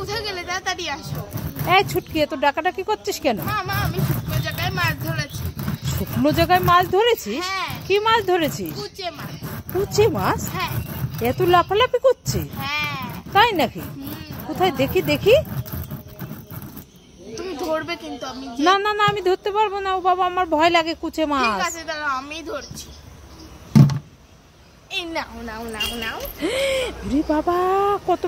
কোথায় গেলে? তাড়াতাড়ি আসো। এই ছুটকি, এত ডাকাডাকি করছিস কেন? মা আমি শুকনো জায়গায় মাছ ধরেছি। শুকনো জায়গায় মাছ ধরেছিস? হ্যাঁ। কি মাছ ধরেছিস? কুচে মাছ। কুচে মাছ? হ্যাঁ। এত লাফালাফি করছে? হ্যাঁ। তাই নাকি? কোথায় দেখি দেখি। তুমি ধরবে কিন্তু। আমি না না না, আমি ধরতে পারবো না। ও বাবা, আমার ভয় লাগে কুচে মাছ। ঠিক আছে, দাঁড়াও, আমি ধরছি। এই নাও নাও নাও নাও। রে বাবা, কত!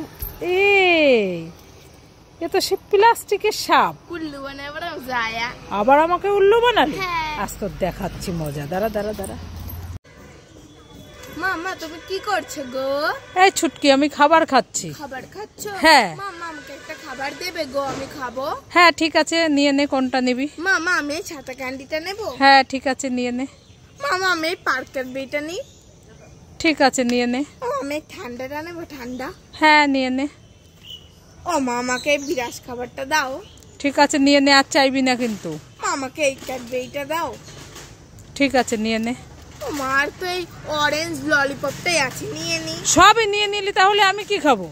এ তো সে প্লাস্টিকের সাপ। উল্লু বানায় যায়। আবার আমাকে উল্লু বানালে? হ্যাঁ। আজ তো দেখাচ্ছি মজা। দাঁড়া দাঁড়া দাঁড়া। মামা তুমি কি করছো গো? এই ছুটকি, আমি খাবার খাচ্ছি। খাবার খাচ্ছো? হ্যাঁ। মামা আমাকে একটা খাবার দেবে গো, আমি খাবো। হ্যাঁ ঠিক আছে, নিয়ে নে। কোনটা নিবি? মামা আমি ছাতা ক্যান্ডিটা নেবো। হ্যাঁ ঠিক আছে, নিয়ে নে। মামা আমি পার্কের বেটা নিই। ঠিক আছে, নিয়ে নে। আমি ঠান্ডাটা নেবো। ঠান্ডা? হ্যাঁ নিয়ে নে। ও মা, আমাকে বিরাস খাবারটা দাও। ঠিক আছে, নিয়ে নে। আর চাইবি না কিন্তু। আমাকে এই ক্যাডবেরিটা দাও। ঠিক আছে, নিয়ে নে। আমার তো এই অরেঞ্জ ললিপপটাই আছে, নিয়ে নি। সবই নিয়ে নিলি, তাহলে আমি কি খাবো?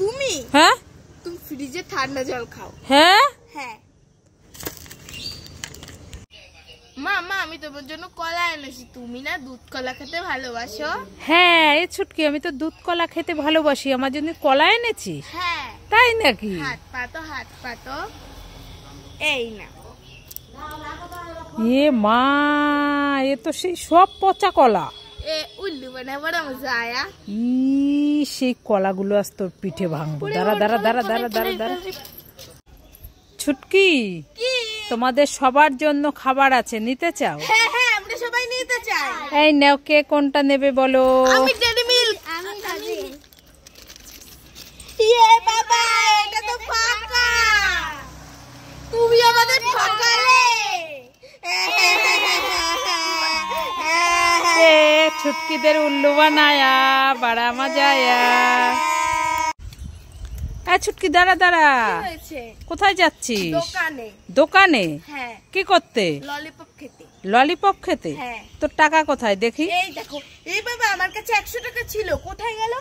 তুমি? হ্যাঁ। তুমি ফ্রিজে ঠান্ডা জল খাও। হ্যাঁ হ্যাঁ। মা আমি তোমার জন্য কলা এনেছি। তুমি না দুধ কলা খেতে ভালোবাসো? হ্যাঁ। এ ছুটকি, আমি তো দুধ কলা খেতে ভালোবাসি। আমার জন্য কলা এনেছিস? হ্যাঁ। তাই নাকি? হাত পাতো। এই না। এ মা, এ তো সেই সব পচা কলা। এ উল্লু বানায় বড় মজা আয়া। সেই কলাগুলো আজ তোর পিঠে ভাঙবো। দাঁড়া দাঁড়া দাঁড়া দাঁড়া দাঁড়া দাঁড়া। ছুটকি, কি? তোমাদের সবার জন্য খাবার আছে, নিতে চাও? হ্যাঁ আমরা সবাই নিতে চাই। এই নাও, কে কোনটা নেবে বলো? আমি ডেরি মিল্ক। আমি খাবি। ইয়ে বাবা, এটা তো ফাঁকা। তুমি আমাদের ঠকালে। ছুটকিদের উল্লু বানায়া বড়া মজা আয়া। ছুটকি, দাঁড়া দাঁড়া। কোথায় যাচ্ছিস? দোকানে। দোকানে? হ্যাঁ। কি করতে? ললিপপ খেতে। ললিপপ খেতে? হ্যাঁ। তোর টাকা কোথায় দেখি? এই দেখো। এই বাবা, আমার কাছে 100 টাকা ছিল, কোথায় গেল?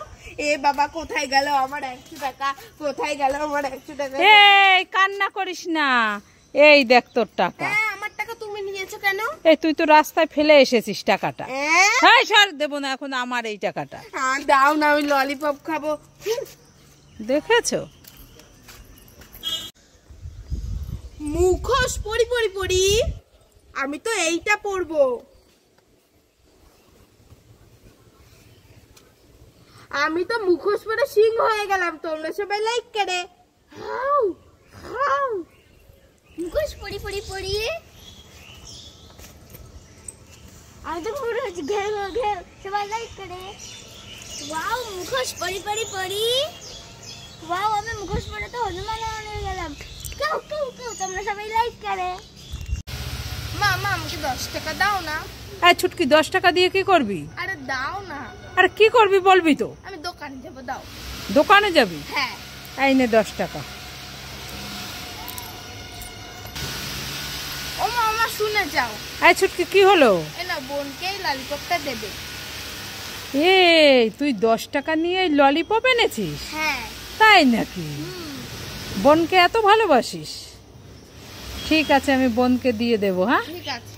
এ বাবা, কোথায় গেল আমার 100 টাকা? কোথায় গেল আমার 100 টাকা? এই কান্না করিস না। এই দেখ তোর টাকা। হ্যাঁ, আমার টাকা তুমি নিয়েছো কেন? এই তুই তো রাস্তায় ফেলে এসেছিস টাকাটা। হ্যাঁ, সর দেবো না এখন আমার এই টাকাটা। দাও না, আমি ললিপপ খাবো। দেখেছো? মুখোশ পরি। আমি তো এইটা পরবো। আমি তো মুখোশ পরে সিংহ হয়ে গেলাম। তোমরা সবাই লাইক করে। মুখোশ পরি। আমি তো পুরো ঘের সবাই লাইক করে। ওয়াও, মুখোশ পরি। ওয়াও, আমি মুখোশ পরে তো হনুমান হয়ে গেলাম। কেউ তোমরা সবাই লাইক করে। মা আমাকে 10 টাকা দাও না। ছুটকি, 10 টাকা দিয়ে কি করবি? আরে দাও না। আরে কি করবি বলবি তো? আমি দোকানে যাবো, দাও। দোকানে যাবি? হ্যাঁ। এই নে 10 টাকা। ও মা শুনে যাও। ছুটকি, কি হলো? এ না, বোনকে ললিপপটা দেবে। এই তুই 10 টাকা নিয়ে ললিপপ এনেছিস? হ্যাঁ। তাই নাকি? বোনকে এত ভালোবাসিস? ঠিক আছে, আমি বোনকে দিয়ে দেবো। হ্যাঁ ঠিক আছে।